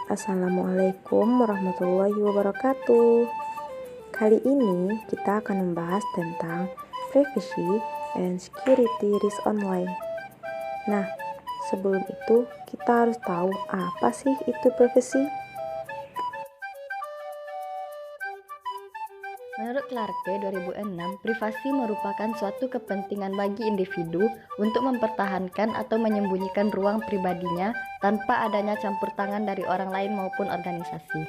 Assalamualaikum warahmatullahi wabarakatuh. Kali ini kita akan membahas tentang privacy and security risk online. Nah, sebelum itu kita harus tahu apa sih itu privacy? Menurut Clarke 2006, privasi merupakan suatu kepentingan bagi individu untuk mempertahankan atau menyembunyikan ruang pribadinya tanpa adanya campur tangan dari orang lain maupun organisasi.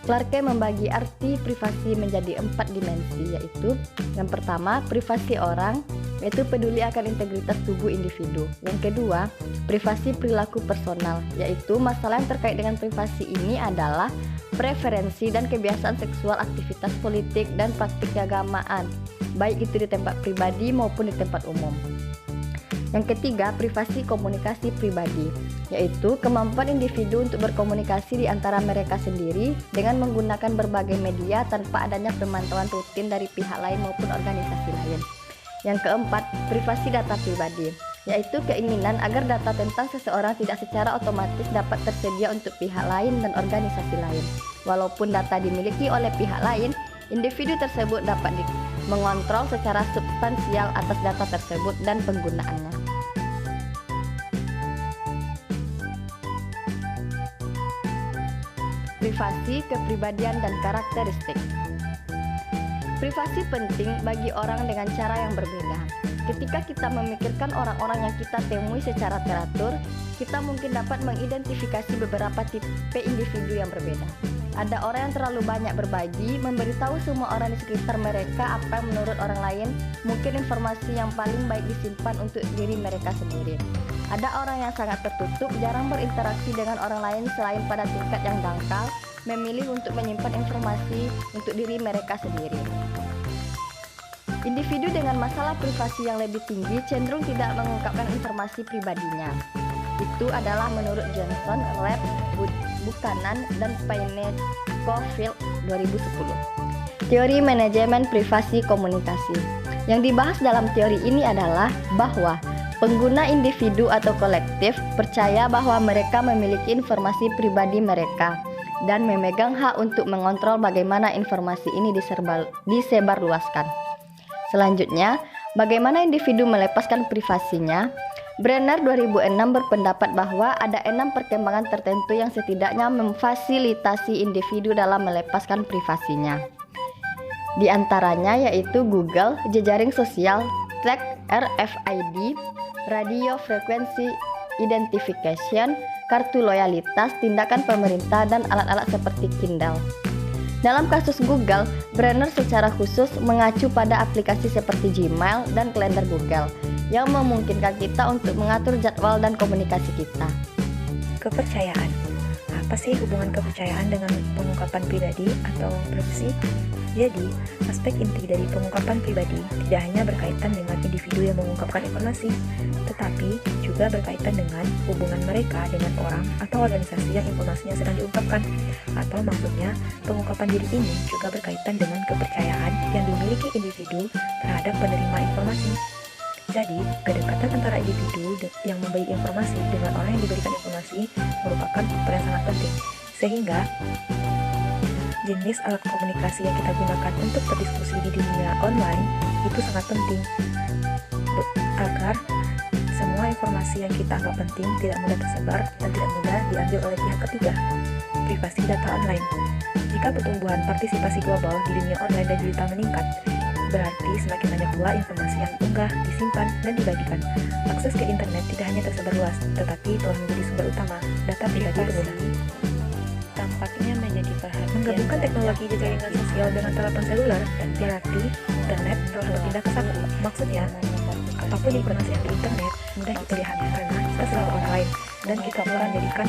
Clarke membagi arti privasi menjadi 4 dimensi, yaitu yang pertama, privasi orang, yaitu peduli akan integritas tubuh individu. Yang kedua, privasi perilaku personal, yaitu masalah yang terkait dengan privasi ini adalah preferensi dan kebiasaan seksual, aktivitas politik, dan praktik keagamaan, baik itu di tempat pribadi maupun di tempat umum. Yang ketiga, privasi komunikasi pribadi, yaitu kemampuan individu untuk berkomunikasi di antara mereka sendiri dengan menggunakan berbagai media tanpa adanya pemantauan rutin dari pihak lain maupun organisasi lain. Yang keempat, privasi data pribadi, yaitu keinginan agar data tentang seseorang tidak secara otomatis dapat tersedia untuk pihak lain dan organisasi lain. Walaupun data dimiliki oleh pihak lain, individu tersebut dapat mengontrol secara substansial atas data tersebut dan penggunaannya. Privasi, kepribadian, dan karakteristik. Privasi penting bagi orang dengan cara yang berbeda. Ketika kita memikirkan orang-orang yang kita temui secara teratur, kita mungkin dapat mengidentifikasi beberapa tipe individu yang berbeda. Ada orang yang terlalu banyak berbagi, memberitahu semua orang di sekitar mereka apa yang menurut orang lain mungkin informasi yang paling baik disimpan untuk diri mereka sendiri. Ada orang yang sangat tertutup, jarang berinteraksi dengan orang lain selain pada tingkat yang dangkal, memilih untuk menyimpan informasi untuk diri mereka sendiri. Individu dengan masalah privasi yang lebih tinggi cenderung tidak mengungkapkan informasi pribadinya. Itu adalah menurut Johnson, Rapp, Buchanan, dan Payne-Caufield 2010. Teori manajemen privasi komunikasi. Yang dibahas dalam teori ini adalah bahwa pengguna individu atau kolektif percaya bahwa mereka memiliki informasi pribadi mereka dan memegang hak untuk mengontrol bagaimana informasi ini disebarluaskan. Selanjutnya, bagaimana individu melepaskan privasinya? Brenner 2006 berpendapat bahwa ada 6 perkembangan tertentu yang setidaknya memfasilitasi individu dalam melepaskan privasinya. Di antaranya yaitu Google, jejaring sosial, tag RFID, radio frequency identification, kartu loyalitas, tindakan pemerintah, dan alat-alat seperti Kindle. Dalam kasus Google, Brenner secara khusus mengacu pada aplikasi seperti Gmail dan kalender Google yang memungkinkan kita untuk mengatur jadwal dan komunikasi kita. Kepercayaan. Apa sih hubungan kepercayaan dengan pengungkapan pribadi atau privasi? Jadi, aspek inti dari pengungkapan pribadi tidak hanya berkaitan dengan individu yang mengungkapkan informasi, tetapi juga berkaitan dengan hubungan mereka dengan orang atau organisasi yang informasinya sedang diungkapkan. Atau maksudnya, pengungkapan diri ini juga berkaitan dengan kepercayaan yang dimiliki individu terhadap penerima informasi. Jadi, kedekatan antara individu yang memberi informasi dengan orang yang diberikan informasi merupakan faktor yang sangat penting. Sehingga, jenis alat komunikasi yang kita gunakan untuk berdiskusi di dunia online itu sangat penting agar semua informasi yang kita anggap penting tidak mudah tersebar dan tidak mudah diambil oleh pihak ketiga. Privasi data online. Jika pertumbuhan partisipasi global di dunia online dan digital meningkat, berarti semakin banyak pula informasi yang diunggah, disimpan, dan dibagikan. Akses ke internet tidak hanya tersebar luas, tetapi telah menjadi sumber utama data pribadi pengguna. Tampaknya menjadi perhatian. Menggabungkan teknologi jaringan sosial dengan telepon seluler, berarti internet telah berpindah ke satu. Maksudnya, apapun informasi yang di internet mudah kita lihat karena kita selalu online dan kita akan jadikan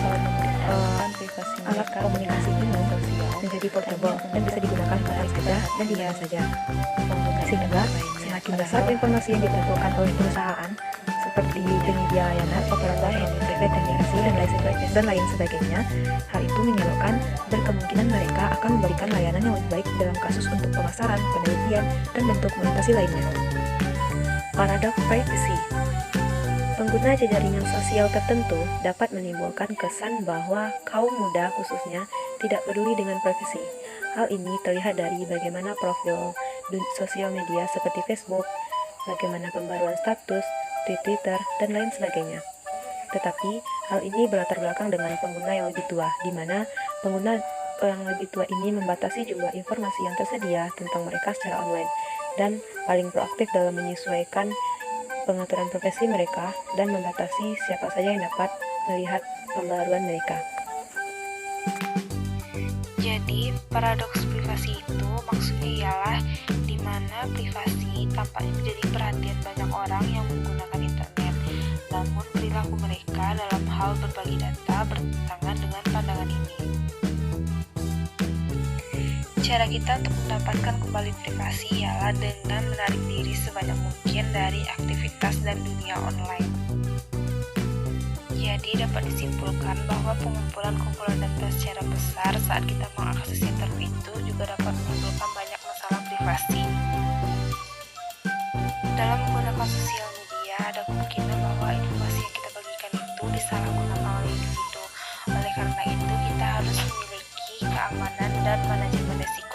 alat komunikasi ini menjadi portable dan bisa digunakan kapan saja dan di mana saja. Sehingga semakin besar informasi yang dikumpulkan oleh perusahaan seperti penyedia layanan, operator internet, komunikasi dan lain sebagainya, hal itu menyebabkan berkemungkinan mereka akan memberikan layanan yang lebih baik dalam kasus untuk pemasaran, penelitian, dan bentuk komunikasi lainnya. Paradoks privacy. Pengguna jaringan sosial tertentu dapat menimbulkan kesan bahwa kaum muda khususnya tidak peduli dengan privasi. Hal ini terlihat dari bagaimana profil sosial media seperti Facebook, bagaimana pembaruan status, Twitter, dan lain sebagainya. Tetapi, hal ini berlatar belakang dengan pengguna yang lebih tua, di mana pengguna yang lebih tua ini membatasi jumlah informasi yang tersedia tentang mereka secara online, dan paling proaktif dalam menyesuaikan pengaturan privasi mereka dan membatasi siapa saja yang dapat melihat pembaruan mereka. Jadi, paradoks privasi itu maksudnya ialah di mana privasi tampaknya menjadi perhatian banyak orang yang menggunakan internet, namun perilaku mereka dalam hal berbagi data bertentangan dengan pandangan ini. Cara kita untuk mendapatkan kembali privasi ialah dengan menarik diri sebanyak mungkin dari aktivitas dan dunia online. Jadi dapat disimpulkan bahwa pengumpulan data secara besar saat kita mengakses internet itu juga dapat menimbulkan banyak masalah privasi. Dalam menggunakan sosial media, ada kemungkinan bahwa informasi yang kita bagikan itu disalahgunakan oleh individu. Oleh karena itu, kita harus memiliki keamanan dan manajemen risiko.